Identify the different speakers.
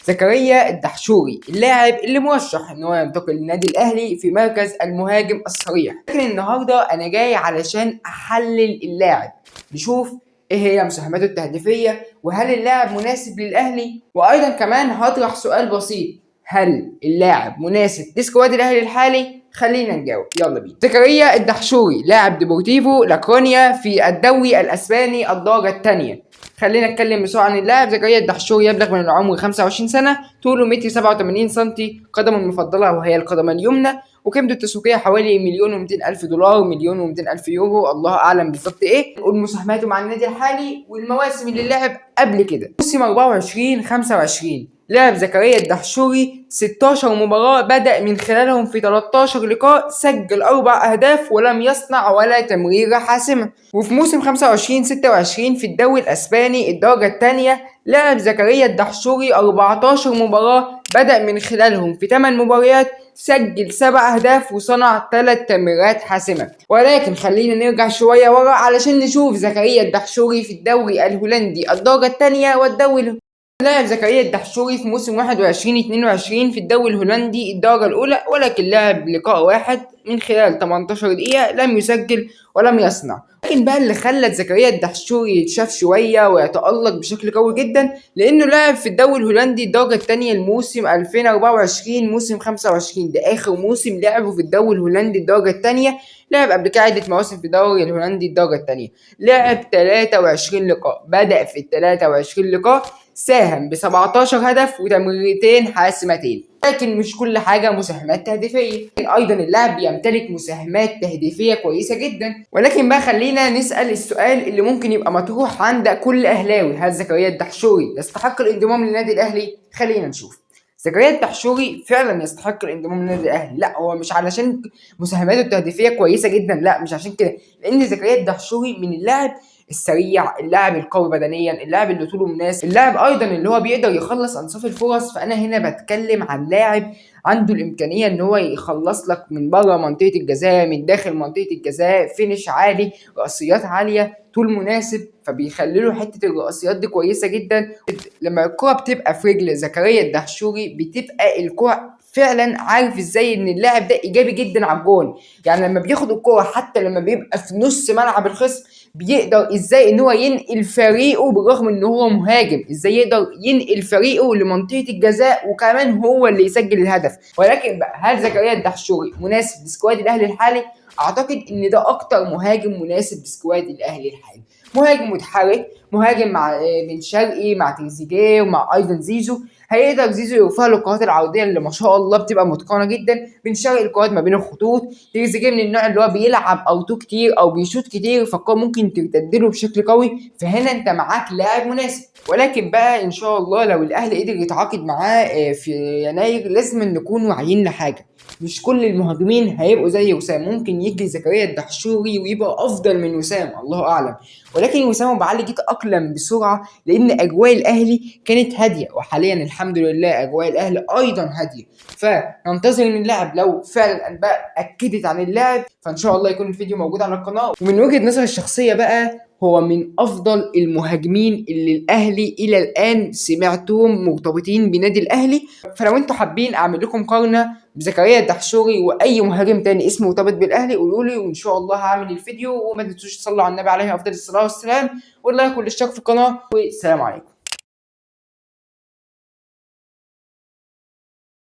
Speaker 1: زكريا الدحشوري اللاعب اللي مرشح ان هو ينتقل للنادي الاهلي في مركز المهاجم الصريح. لكن النهارده انا جاي علشان احلل اللاعب، نشوف ايه هي مساهماته التهديفيه وهل اللاعب مناسب للاهلي، وايضا كمان هطرح سؤال بسيط: هل اللاعب مناسب لسكواد الاهلي الحالي؟ خلينا نجاوب، يلا بينا. زكريا الدحشوري لاعب ديبورتيفو لاكرونيا في الدوري الاسباني الدرجه الثانيه. خلينا نتكلم بسرعه عن اللاعب. زكريا الدحشوري يبلغ من العمر 25 سنه، طوله 187 سم، قدمه المفضله وهي القدم اليمنى، وقيمته التسويقيه حوالي 1,200,000 دولار، 1,200,000 يورو، الله اعلم بالظبط ايه. نقول مساهماته مع النادي الحالي والمواسم اللي لعب قبل كده. موسم 24-25 لعب زكريا الدحشوري 16 مباراة، بدأ من خلالهم في 13 لقاء، سجل 4 أهداف ولم يصنع ولا تمريرة حاسمة. وفي موسم 25-26 في الدوري الأسباني الدرجة الثانية لعب زكريا الدحشوري 14 مباراة، بدأ من خلالهم في 8 مباريات، سجل 7 أهداف وصنع 3 تمريرات حاسمة. ولكن خلينا نرجع شوية ورا علشان نشوف زكريا الدحشوري في الدوري الهولندي الدرجة الثانية والدوري. لعب زكريا الدحشوري في موسم 21-22 في الدوري الهولندي الدرجة الأولى، ولكن لعب لقاء واحد من خلال 18 دقيقة، لم يسجل ولم يصنع. لكن بقى اللي خلت زكريا الدحشوري يتشاف شوية ويتألق بشكل قوي جدا لأنه لعب في الدوري الهولندي الدرجة الثانية الموسم 2024 موسم 25، ده آخر موسم لعبه في الدوري الهولندي الدرجة الثانية. لعب قبل كده عدة مواسم في الدوري الهولندي الدرجة الثانية، لعب 23 لقاء، بدأ في 23 لقاء ساهم ب17 هدف وتمريرتين حاسمتين. لكن مش كل حاجة مساهمات تهديفية، أيضا اللاعب يمتلك مساهمات تهديفية كويسة جدا. ولكن بقى خلينا نسأل السؤال اللي ممكن يبقى مطروح عند كل أهلاوي: هل زكريا الدحشوري يستحق الانضمام للنادي الأهلي؟ خلينا نشوف. زكريا الدحشوري فعلا يستحق الانضمام للنادي الاهلي. لا، هو مش علشان مساهماته التهديفيه كويسه جدا، لا مش عشان كده، لان زكريا الدحشوري من اللاعب السريع، اللاعب القوي بدنيا، اللاعب اللي طوله مناسب، اللاعب ايضا اللي هو بيقدر يخلص انصاف الفرص. فانا هنا بتكلم عن لاعب عنده الامكانيه ان هو يخلص لك من بره منطقه الجزاء، من داخل منطقه الجزاء، فينش عالي، رأسيات عاليه، طول مناسب، فبيخلي له حته الرأسيات دي كويسه جدا. لما الكره بتبقى في رجل زكريا الدحشوري بتبقى الكره فعلا عارف ازاي ان اللاعب ده ايجابي جدا على الجون. يعني لما بياخد الكره حتى لما بيبقى في نص ملعب الخصم بيقدر ازاي ان هو ينقل فريقه، بالرغم ان هو مهاجم، ازاي يقدر ينقل فريقه لمنطقه الجزاء وكمان هو اللي يسجل الهدف. ولكن بقى هل زكريا الدحشوري مناسب لسكواد الاهلي الحالي؟ اعتقد ان ده اكتر مهاجم مناسب لسكواد الاهلي الحالي. مهاجم متحرك، مهاجم مع بن شرقي مع تريزيجيه ومع ايضا زيزو، هيقدر زيزو يوفر له الكرات العرضيه اللي ما شاء الله بتبقى متقنه جدا، بن شرقي الكرات ما بين الخطوط، تريزيجيه من النوع اللي هو بيلعب اوتو كتير او بيشوط كتير، فالكره ممكن ترتد له بشكل قوي. فهنا انت معاك لاعب مناسب. ولكن بقى ان شاء الله لو الاهلي قدر يتعاقد معاه في يناير لازم نكون واعيين لحاجه: مش كل المهاجمين هيبقوا زي وسام. ممكن يجي زكريا الدحشوري ويبقى افضل من وسام، الله اعلم. ولكن وسام ابو علي يتاقلم بسرعه لان اجواء الاهلي كانت هاديه، وحاليا الحمد لله اجواء الاهلي ايضا هاديه. فننتظر ان اللاعب لو فعلا الانباء اكدت عن اللاعب فان شاء الله يكون الفيديو موجود على القناه. ومن وجهه نظري الشخصيه بقى هو من افضل المهاجمين اللي الاهلي الى الان سمعتهم مرتبطين بنادي الاهلي. فلو انتوا حابين اعمل لكم مقارنه بزكريا الدحشوري واي مهاجم تاني اسمه مرتبط بالاهلي قولوا لي، وان شاء الله هعمل الفيديو. وما تنسوش تصلوا على النبي عليه افضل الصلاه والسلام، واللايك والاشتراك في القناه، والسلام عليكم.